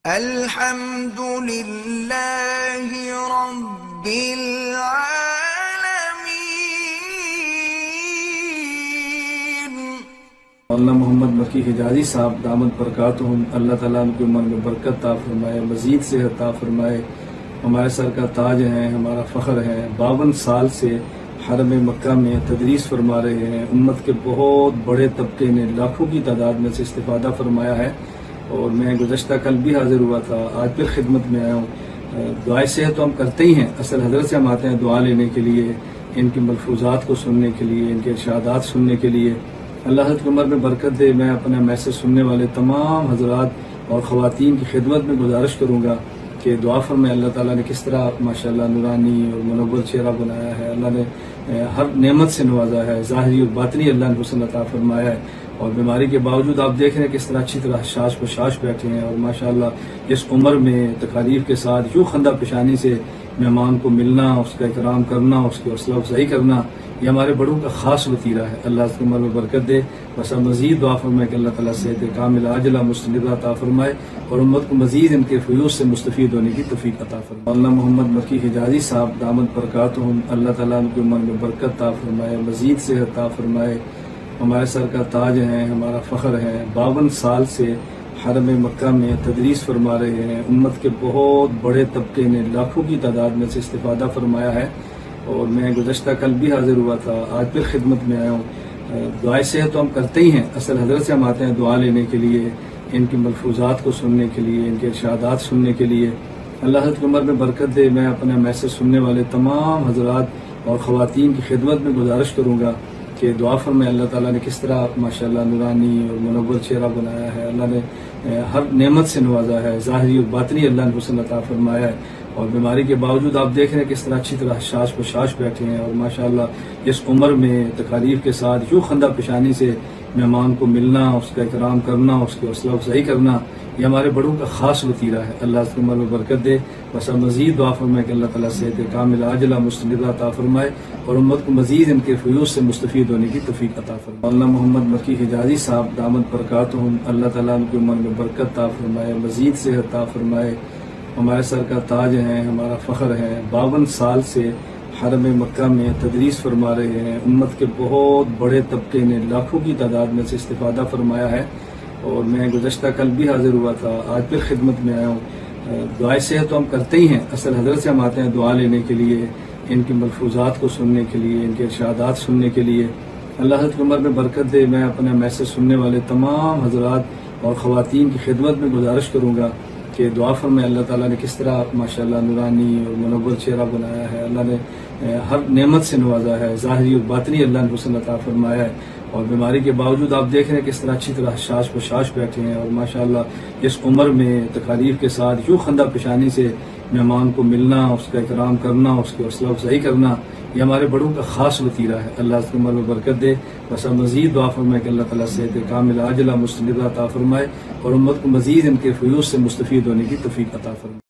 الحمد للہ رب العالمین۔ مولانا محمد مکی حجازی صاحب دامت برکاتہم، اللہ تعالیٰ ان کی عمر میں برکت عطا فرمائے، مزید صحت عطا فرمائے۔ ہمارے سر کا تاج ہیں، ہمارا فخر ہے۔ 52 سال سے حرم مکہ میں تدریس فرما رہے ہیں۔ امت کے بہت بڑے طبقے نے لاکھوں کی تعداد میں سے استفادہ فرمایا ہے، اور میں گزشتہ کل بھی حاضر ہوا تھا، آج پھر خدمت میں آیا ہوں۔ دعائے صحت تو ہم کرتے ہی ہیں، اصل حضرت سے ہم آتے ہیں دعا لینے کے لیے، ان کی ملفوظات کو سننے کے لیے، ان کے ارشادات سننے کے لیے۔ اللہ حضرت کی عمر میں برکت دے۔ میں اپنے میسج سننے والے تمام حضرات اور خواتین کی خدمت میں گزارش کروں گا کہ دعا فرمائیں اللہ تعالیٰ نے کس طرح ماشاءاللہ نورانی اور منور چہرہ بنایا ہے، اللہ نے ہر نعمت سے نوازا ہے، ظاہری اور باطنی اللہ نے حسن عطا فرمایا ہے، اور بیماری کے باوجود آپ دیکھ رہے ہیں کس طرح اچھی طرح شاش بشاش بیٹھے ہیں، اور ماشاءاللہ اس عمر میں تکالیف کے ساتھ یوں خندہ پیشانی سے مہمان کو ملنا، اس کا اکرام کرنا، اس کی حوصلہ افزائی کرنا، یہ ہمارے بڑوں کا خاص وطیرہ ہے۔ اللہ اس کی عمر میں برکت دے۔ بس مزید دعا فرمائے کہ اللہ تعالیٰ صحت کامل عاجلہ مستمرہ عطا فرمائے، اور امت کو مزید ان کے فیوز سے مستفید ہونے کی توفیق عطا فرمائے۔ مولانا محمد مکی حجازی صاحب دامت برکاتہم، اللہ تعالیٰ ان کی عمر میں برکت عطا فرمائے، مزید صحت عطا فرمائے۔ ہمارے سر کا تاج ہیں، ہمارا فخر ہے۔ 52 سال سے حرم مکہ میں تدریس فرما رہے ہیں۔ امت کے بہت بڑے طبقے نے لاکھوں کی تعداد میں سے استفادہ فرمایا ہے، اور میں گزشتہ کل بھی حاضر ہوا تھا، آج پھر خدمت میں آیا ہوں۔ دعائے صحت تو ہم کرتے ہی ہیں، اصل حضرت سے ہم آتے ہیں دعا لینے کے لیے، ان کی ملفوظات کو سننے کے لیے، ان کے ارشادات سننے کے لیے۔ اللہ حضرت کی عمر میں برکت دے۔ میں اپنے میسج سننے والے تمام حضرات اور خواتین کی خدمت میں گزارش کروں گا کہ دعا فرمائیں اللہ تعالیٰ نے کس طرح ماشاءاللہ نورانی اور منور چہرہ بنایا ہے، اللہ نے ہر نعمت سے نوازا ہے، ظاہری اور باطنی اللہ نے حسن عطا فرمایا ہے، اور بیماری کے باوجود آپ دیکھ رہے ہیں کس طرح اچھی طرح شاش بشاش بیٹھے ہیں، اور ماشاءاللہ اس عمر میں تکالیف کے ساتھ یوں خندہ پیشانی سے مہمان کو ملنا، اس کا اکرام کرنا، اس کی حوصلہ افزائی کرنا، یہ ہمارے بڑوں کا خاص وطیرہ ہے۔ اللہ اس کی عمر میں برکت دے۔ بس مزید دعا فرمائے کہ اللہ تعالیٰ صحت کامل عاجلہ مستمرہ عطا فرمائے، اور امت کو مزید ان کے فیوز سے مستفید ہونے کی توفیق عطا فرمائے۔ مولانا محمد مکی حجازی صاحب دامت برکاتہم، اللہ تعالیٰ ان کی عمر میں برکت عطا فرمائے، مزید صحت عطا فرمائے۔ ہمارے سر کا تاج ہیں، ہمارا فخر ہے۔ 52 سال سے حرم مکہ میں تدریس فرما رہے ہیں۔ امت کے بہت بڑے طبقے نے لاکھوں کی تعداد میں سے استفادہ فرمایا ہے، اور میں گزشتہ کل بھی حاضر ہوا تھا، آج پھر خدمت میں آیا ہوں۔ دعائے صحت تو ہم کرتے ہی ہیں، اصل حضرت سے ہم آتے ہیں دعا لینے کے لیے، ان کی ملفوظات کو سننے کے لیے، ان کے ارشادات سننے کے لیے۔ اللہ حضرت کی عمر میں برکت دے۔ میں اپنے میسج سننے والے تمام حضرات اور خواتین کی خدمت میں گزارش کروں گا کہ دعا فرمائیں اللہ تعالیٰ نے کس طرح ماشاءاللہ نورانی اور منور چہرہ بنایا ہے، اللہ نے ہر نعمت سے نوازا ہے، ظاہری اور باطنی اللہ نے حسن عطا فرمایا ہے، اور بیماری کے باوجود آپ دیکھ رہے ہیں کس طرح اچھی طرح شاش بشاش بیٹھے ہیں، اور ماشاءاللہ اس عمر میں تکالیف کے ساتھ یوں خندہ پیشانی سے مہمان کو ملنا، اس کا اکرام کرنا، اس کی حوصلہ افزائی کرنا، یہ ہمارے بڑوں کا خاص وطیرہ ہے۔ اللہ اس کی عمر میں برکت دے۔ بس مزید دعا فرمائے کہ اللہ تعالیٰ صحت کامل عاجلہ مستمرہ عطا فرمائے، اور امت کو مزید ان کے فیوز سے مستفید ہونے کی توفیق عطا فرمائے۔